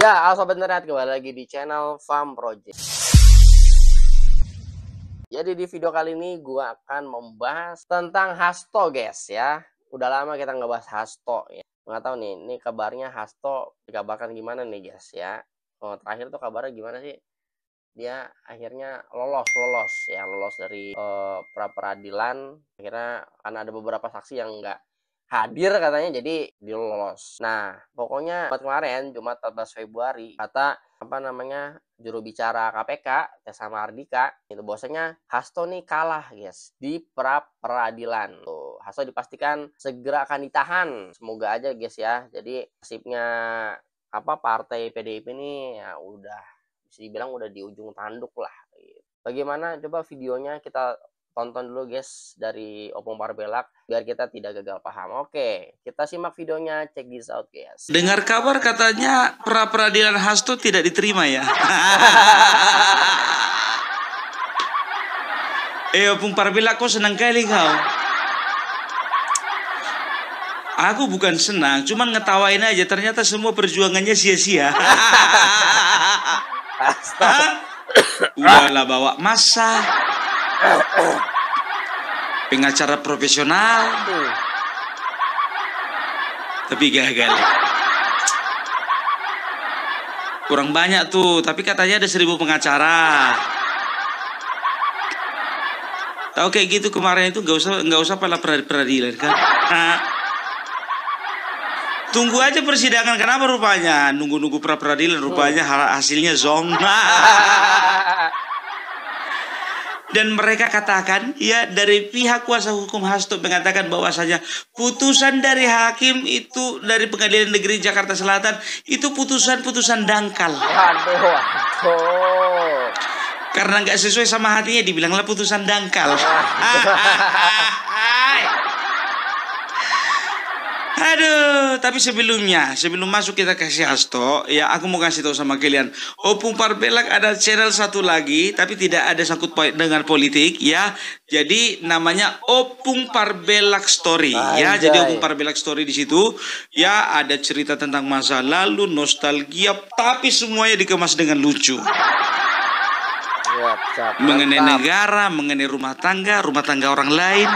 Ya, halo Sobat Nerd, kembali lagi di channel Farm Project. Jadi di video kali ini gue akan membahas tentang Hasto guys ya. Udah lama kita ngebahas Hasto ya. Nggak tahu nih, ini kabarnya Hasto dikabarkan gimana nih guys ya. Oh, terakhir tuh kabarnya gimana sih? Dia akhirnya lolos dari pra peradilan. Akhirnya karena ada beberapa saksi yang nggak hadir katanya, jadi dilolos. Nah, pokoknya kemarin Jumat 14 Februari kata juru bicara KPK Tessa Mardika itu bahwasanya Hasto nih kalah guys di pra peradilan. Tuh, Hasto dipastikan segera akan ditahan. Semoga aja guys ya. Jadi nasibnya partai PDIP ini ya udah bisa dibilang udah di ujung tanduk lah. Bagaimana coba videonya kita tonton dulu guys dari Opung Parbelak biar kita tidak gagal paham. Oke, kita simak videonya, check this out guys. Dengar kabar katanya pra peradilan Hasto tidak diterima ya. Opung Parbelak, kok senang kali kau? Aku bukan senang, cuman ngetawain aja. Ternyata semua perjuangannya sia-sia. Udahlah bawa masa, pengacara profesional, tapi gagal. Kurang banyak tuh, tapi katanya ada 1000 pengacara. Tahu kayak gitu kemarin itu nggak usah pala peradilan kan? Tunggu aja persidangan, kenapa rupanya nunggu pra peradilan, rupanya hasilnya zong. Dan mereka katakan, ya dari pihak kuasa hukum Hasto mengatakan bahwasanya putusan dari hakim itu dari Pengadilan Negeri Jakarta Selatan itu putusan dangkal. Waduh. Karena nggak sesuai sama hatinya dibilanglah putusan dangkal. Aduh, tapi sebelum masuk kita kasih Hasto, ya aku mau kasih tahu sama kalian, Opung Parbelak ada channel satu lagi, tapi tidak ada sangkut dengan politik, ya. Jadi namanya Opung Parbelak Story, ya. Jadi Opung Parbelak Story di situ, ya ada cerita tentang masa lalu, nostalgia, tapi semuanya dikemas dengan lucu. Mengenai negara, mengenai rumah tangga orang lain.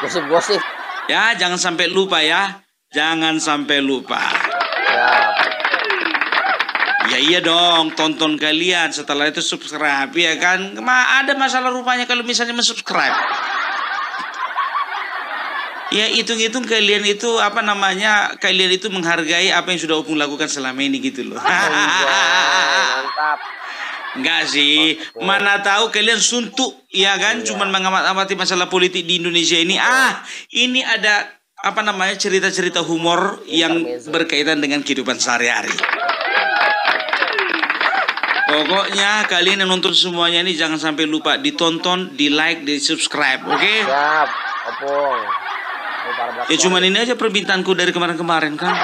Gosip-gosip. Ya, jangan sampai lupa ya. Jangan sampai lupa. Ya iya dong, tonton kalian. Setelah itu subscribe ya kan. Ada masalah rupanya kalau misalnya subscribe. Ya hitung-hitung kalian itu kalian itu menghargai apa yang sudah Opung lakukan selama ini gitu loh. Mantap. Enggak sih, mana tahu kalian suntuk, ya kan? Cuman mengamati masalah politik di Indonesia ini. Ini ada cerita-cerita humor yang berkaitan dengan kehidupan sehari-hari. Pokoknya kalian yang nonton semuanya ini jangan sampai lupa ditonton, di like, di subscribe, oke? Siap, Opung. Ya cuman ini aja permintaanku dari kemarin-kemarin kan.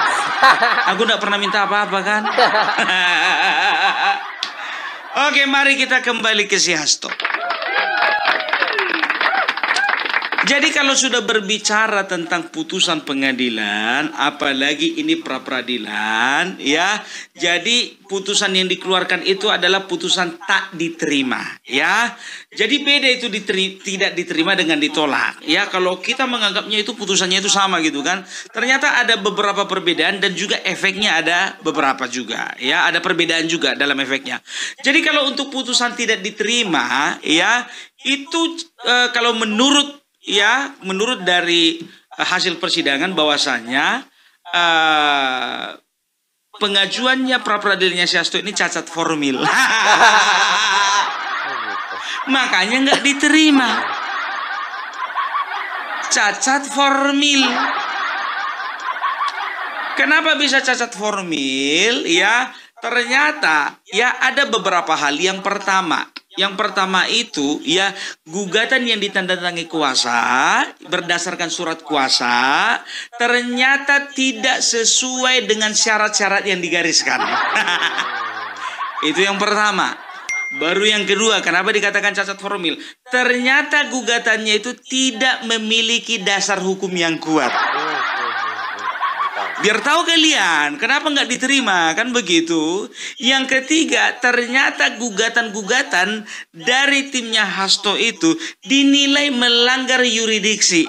Aku enggak pernah minta apa-apa kan. Oke, mari kita kembali ke si Hasto. Jadi kalau sudah berbicara tentang putusan pengadilan, apalagi ini pra peradilan, ya. Jadi putusan yang dikeluarkan itu adalah putusan tak diterima, ya. Jadi beda itu tidak diterima dengan ditolak. Ya, kalau kita menganggapnya itu putusannya itu sama gitu kan. Ternyata ada beberapa perbedaan dan juga efeknya ada beberapa juga, ya. Ada perbedaan juga dalam efeknya. Jadi kalau untuk putusan tidak diterima, ya, itu kalau menurut dari hasil persidangan bahwasanya pengajuannya pra peradilannya si Hasto ini cacat formil. Makanya nggak diterima. Cacat formil. Kenapa bisa cacat formil? Ya, ternyata ya ada beberapa hal. Yang pertama itu ya gugatan yang ditandatangani kuasa berdasarkan surat kuasa ternyata tidak sesuai dengan syarat-syarat yang digariskan. Itu yang pertama. Baru yang kedua, kenapa dikatakan cacat formil? Ternyata gugatannya itu tidak memiliki dasar hukum yang kuat. Biar tahu kalian, kenapa nggak diterima, kan begitu. Yang ketiga, ternyata gugatan-gugatan dari timnya Hasto itu dinilai melanggar yurisdiksi.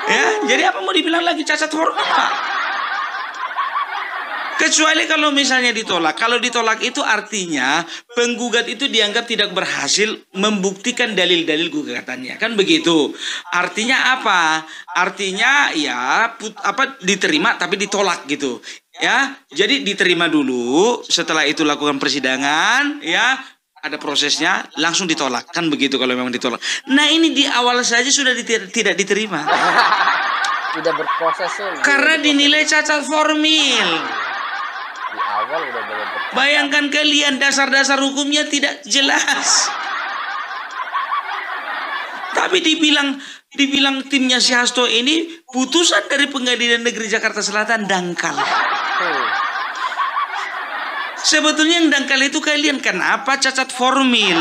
Ya, jadi apa mau dibilang lagi cacat formal, Pak? Kecuali kalau misalnya ditolak. Kalau ditolak itu artinya penggugat itu dianggap tidak berhasil membuktikan dalil-dalil gugatannya. Kan begitu. Artinya apa? Artinya ya diterima tapi ditolak gitu. Ya, jadi diterima dulu, setelah itu lakukan persidangan, ya, ada prosesnya, langsung ditolak. Kan begitu kalau memang ditolak. Nah, ini di awal saja sudah tidak diterima. Tidak berprosesnya. Karena dinilai cacat formil. Di awal udah berproses. Bayangkan kalian, dasar-dasar hukumnya tidak jelas. Tapi dibilang timnya si Hasto ini putusan dari Pengadilan Negeri Jakarta Selatan dangkal. Sebetulnya yang dangkal itu kalian. Kenapa cacat formil?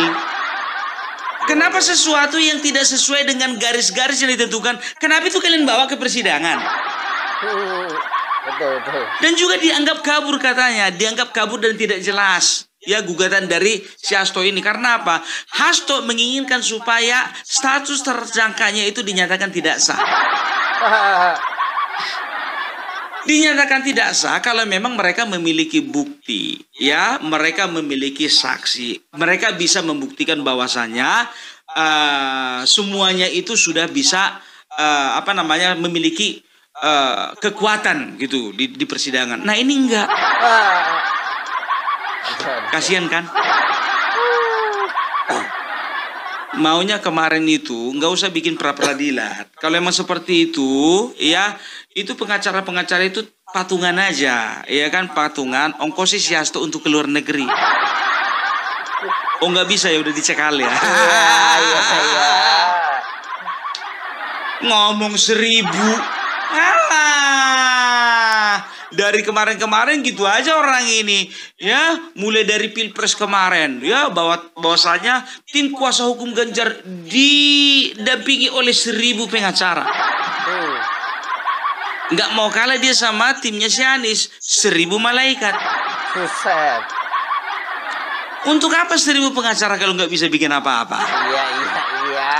Kenapa sesuatu yang tidak sesuai dengan garis-garis yang ditentukan, kenapa itu kalian bawa ke persidangan? Betul. Dan juga dianggap kabur katanya, dianggap kabur dan tidak jelas. Ya, gugatan dari si Hasto ini. Karena apa? Hasto menginginkan supaya status tersangkanya itu dinyatakan tidak sah. Dinyatakan tidak sah kalau memang mereka memiliki bukti. Ya, mereka memiliki saksi. Mereka bisa membuktikan bahwasannya semuanya itu sudah bisa memiliki kekuatan gitu di persidangan. Nah, ini enggak. Kasihan kan? Maunya kemarin itu nggak usah bikin pra peradilan. Kalau emang seperti itu, ya, itu pengacara-pengacara itu patungan aja, ya kan, patungan ongkosi si Hasto untuk ke luar negeri. Oh, nggak bisa ya, udah dicekal ya. Iya. Ngomong 1000. Alah, dari kemarin-kemarin gitu aja orang ini, ya, mulai dari Pilpres kemarin, ya, bahwasanya tim kuasa hukum Ganjar didampingi oleh 1000 pengacara. Nggak mau kalah dia sama timnya si Anies, 1000 malaikat. Buset. Untuk apa 1000 pengacara kalau nggak bisa bikin apa-apa? Iya.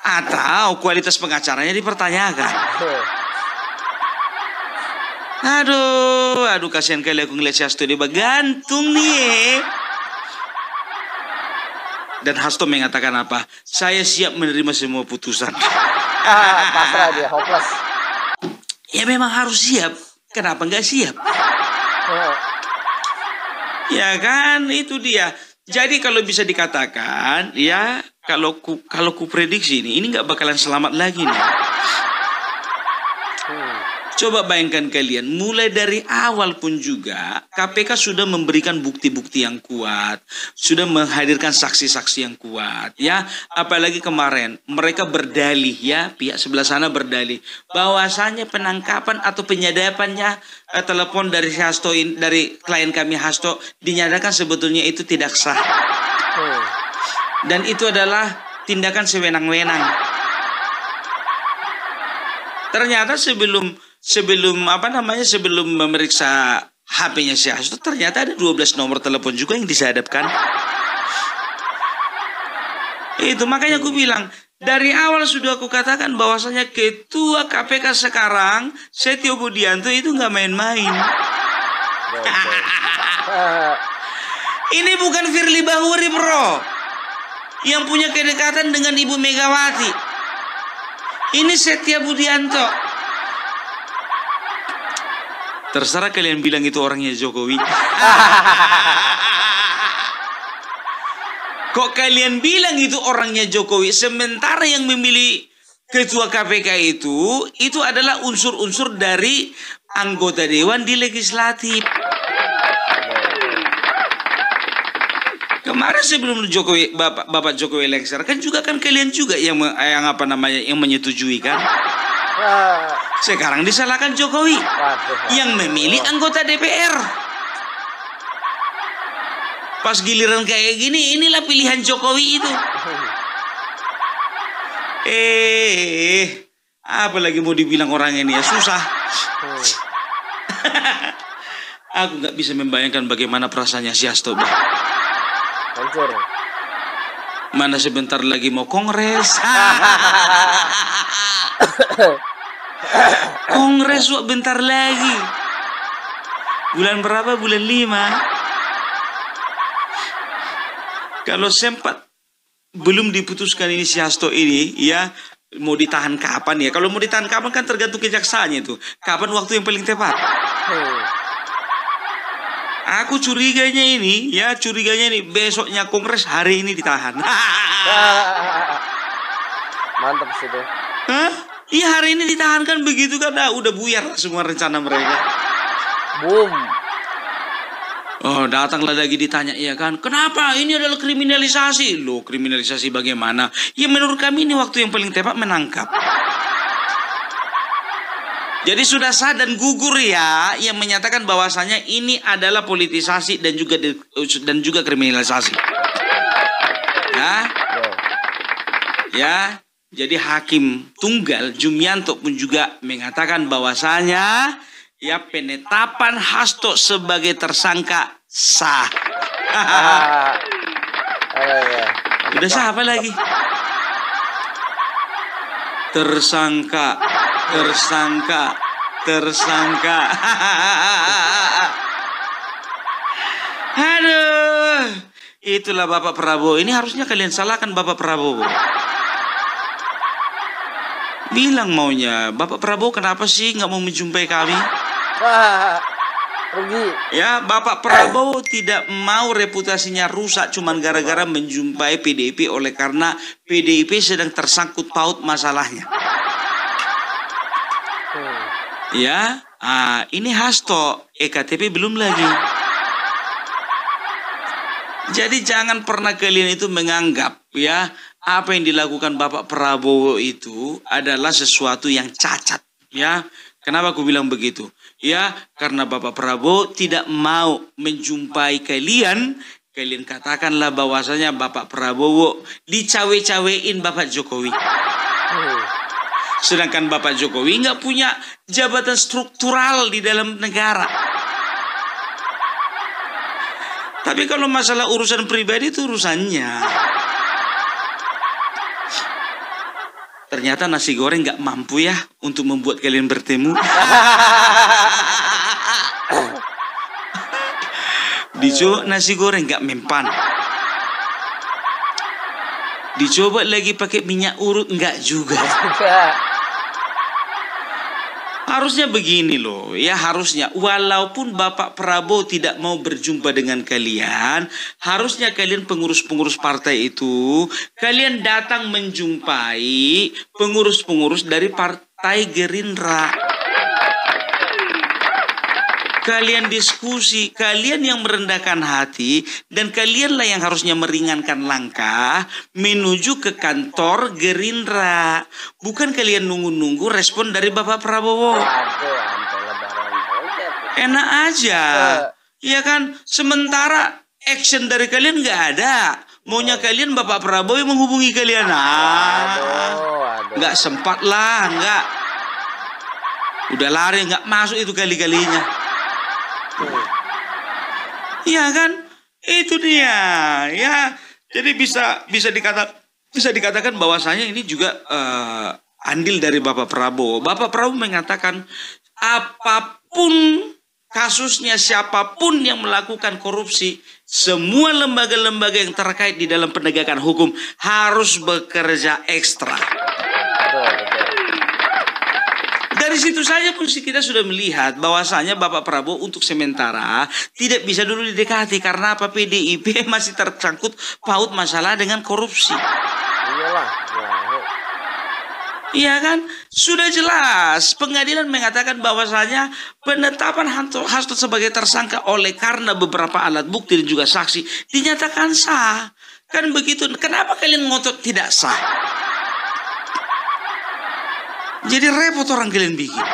Atau kualitas pengacaranya dipertanyakan. Aduh, kasihan kali aku ngeliat si Hasto dia gantung nih. Dan Hasto mengatakan apa? Saya siap menerima semua putusan. Pasrah dia, hopeless. Ya memang harus siap. Kenapa nggak siap? Ya kan, itu dia. Jadi kalau bisa dikatakan, ya, kalau ku prediksi ini nggak bakalan selamat lagi nih. Coba bayangkan kalian, mulai dari awal pun juga KPK sudah memberikan bukti-bukti yang kuat, sudah menghadirkan saksi-saksi yang kuat, ya. Apalagi kemarin mereka berdalih, ya, pihak sebelah sana berdalih bahwasanya penangkapan atau penyadapannya telepon dari Hasto, dari klien kami Hasto, dinyatakan sebetulnya itu tidak sah. Dan itu adalah tindakan sewenang-wenang. Ternyata sebelum memeriksa HP-nya si Hasto, ternyata ada 12 nomor telepon juga yang disadapkan. Itu makanya aku bilang, dari awal sudah aku katakan bahwasanya ketua KPK sekarang, Setio Budianto, itu nggak main-main. Ini bukan Firly Bahuri, bro, yang punya kedekatan dengan Ibu Megawati. Ini Setio Budianto. Terserah kalian bilang itu orangnya Jokowi. Kok kalian bilang itu orangnya Jokowi, sementara yang memilih ketua KPK itu adalah unsur-unsur dari anggota dewan di legislatif. Kemarin sebelum Jokowi, Bapak Jokowi lengser, kan juga kan kalian juga yang menyetujui kan? Sekarang disalahkan Jokowi yang memilih anggota DPR. Pas giliran kayak gini, inilah pilihan Jokowi itu. Apalagi mau dibilang orang ini ya susah. Aku nggak bisa membayangkan bagaimana perasaannya si Hasto. Hancur. Mana sebentar lagi mau kongres. Kongres bentar lagi. Bulan berapa? Bulan 5. Kalau sempat belum diputuskan ini si Hasto ini, ya mau ditahan kapan ya? Kalau mau ditahan kapan kan tergantung kejaksaannya itu. Kapan waktu yang paling tepat? Aku curiganya ini besoknya kongres, hari ini ditahan. Mantap sih tuh. Hah? Iya, hari ini ditahan kan begitu kan? Udah buyar semua rencana mereka. Boom. Oh, datanglah lagi ditanya, iya kan? Kenapa? Ini adalah kriminalisasi. Loh, kriminalisasi bagaimana? Ya menurut kami ini waktu yang paling tepat menangkap. Jadi sudah sah dan gugur ya yang menyatakan bahwasanya ini adalah politisasi dan juga kriminalisasi. Ya, jadi hakim tunggal Jumianto pun juga mengatakan bahwasanya ya penetapan Hasto sebagai tersangka sah. Udah sah apa lagi? Tersangka. Aduh, itulah Bapak Prabowo. Ini harusnya kalian salahkan Bapak Prabowo. Bilang maunya, Bapak Prabowo kenapa sih nggak mau menjumpai kami? Rugi. Ya, Bapak Prabowo tidak mau reputasinya rusak cuman gara-gara menjumpai PDIP oleh karena PDIP sedang tersangkut paut masalahnya. Ya, ini Hasto, EKTP belum lagi. Jadi jangan pernah kalian itu menganggap ya apa yang dilakukan Bapak Prabowo itu adalah sesuatu yang cacat. Ya, kenapa aku bilang begitu? Ya, karena Bapak Prabowo tidak mau menjumpai kalian. Kalian katakanlah bahwasanya Bapak Prabowo dicawe-cawein Bapak Jokowi. Sedangkan Bapak Jokowi nggak punya jabatan struktural di dalam negara. Tapi kalau masalah urusan pribadi itu urusannya. Ternyata nasi goreng nggak mampu ya untuk membuat kalian bertemu. Dicoba nasi goreng nggak mempan. Dicoba lagi pakai minyak urut nggak juga. Harusnya begini loh, ya harusnya walaupun Bapak Prabowo tidak mau berjumpa dengan kalian, harusnya kalian pengurus-pengurus partai itu, kalian datang menjumpai pengurus-pengurus dari Partai Gerindra. Kalian diskusi, kalian yang merendahkan hati, dan kalianlah yang harusnya meringankan langkah menuju ke kantor Gerindra. Bukan kalian nunggu-nunggu respon dari Bapak Prabowo. Enak aja. Iya kan? Sementara action dari kalian nggak ada. Maunya kalian Bapak Prabowo yang menghubungi kalian. Nggak sempat lah, nggak. Udah lari, nggak masuk itu kali-kalinya. Iya kan? Itu dia. Ya, jadi bisa dikatakan bahwasanya ini juga andil dari Bapak Prabowo. Bapak Prabowo mengatakan apapun kasusnya, siapapun yang melakukan korupsi, semua lembaga-lembaga yang terkait di dalam penegakan hukum harus bekerja ekstra. Dari situ saja pun kita sudah melihat bahwasanya Bapak Prabowo untuk sementara tidak bisa dulu didekati karena apa? PDIP masih tersangkut paut masalah dengan korupsi. Iyalah. Iya kan? Sudah jelas pengadilan mengatakan bahwasanya penetapan Hasto sebagai tersangka oleh karena beberapa alat bukti dan juga saksi dinyatakan sah. Kan begitu. Kenapa kalian ngotot tidak sah? Jadi repot orang kalian bikin.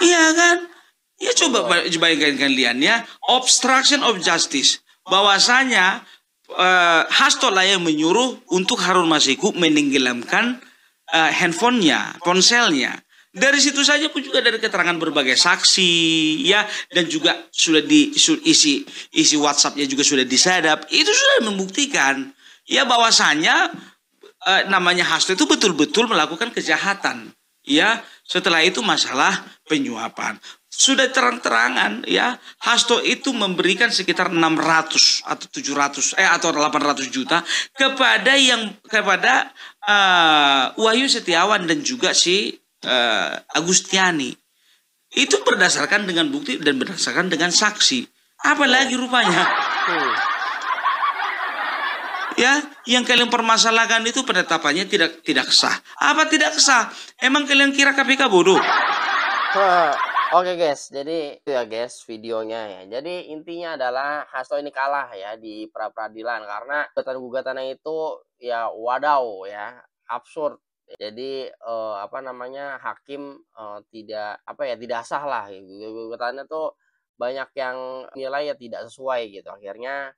Iya kan? Ya coba bayangkan kalian ya. Obstruction of justice. Bahwasanya Hasto lah yang menyuruh untuk Harun Masiku menenggelamkan handphonenya, ponselnya. Dari situ saja pun juga dari keterangan berbagai saksi, ya, dan juga sudah isi WhatsApp-nya juga sudah disadap. Itu sudah membuktikan, ya, bahwasanya namanya Hasto itu betul-betul melakukan kejahatan. Ya, setelah itu masalah penyuapan. Sudah terang-terangan, ya, Hasto itu memberikan sekitar 600 atau 700 atau 800 juta kepada Wahyu Setiawan dan juga si Agustiani. Itu berdasarkan dengan bukti dan berdasarkan dengan saksi. Apalagi rupanya. Ya, yang kalian permasalahkan itu penetapannya tidak sah. Apa tidak sah? Emang kalian kira KPK bodoh? Oke guys, jadi itu ya guys videonya ya. Jadi intinya adalah Hasto ini kalah ya di pra-peradilan karena gugatan-gugatannya itu ya wadaw ya, absurd. Jadi hakim tidak sah lah gitu. Gugatannya tuh banyak yang nilai ya tidak sesuai gitu. Akhirnya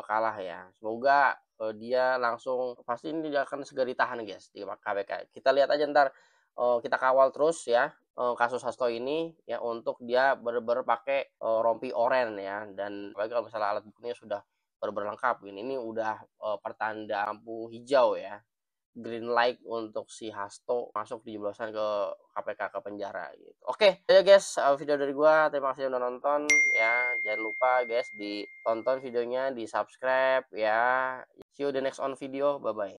kalah ya. Semoga dia langsung, pasti ini dia akan segera ditahan guys di KPK. Kita lihat aja ntar, kita kawal terus ya kasus Hasto ini ya, untuk dia bener-bener pakai rompi oranye ya, dan apalagi kalau misalnya alat buktinya sudah bener-bener lengkap ini udah pertanda lampu hijau ya, green light untuk si Hasto masuk dijeblosan ke KPK, ke penjara gitu. Oke, ya guys, video dari gua. Terima kasih udah nonton ya. Jangan lupa guys ditonton videonya, di subscribe ya. See you the next on video. Bye bye.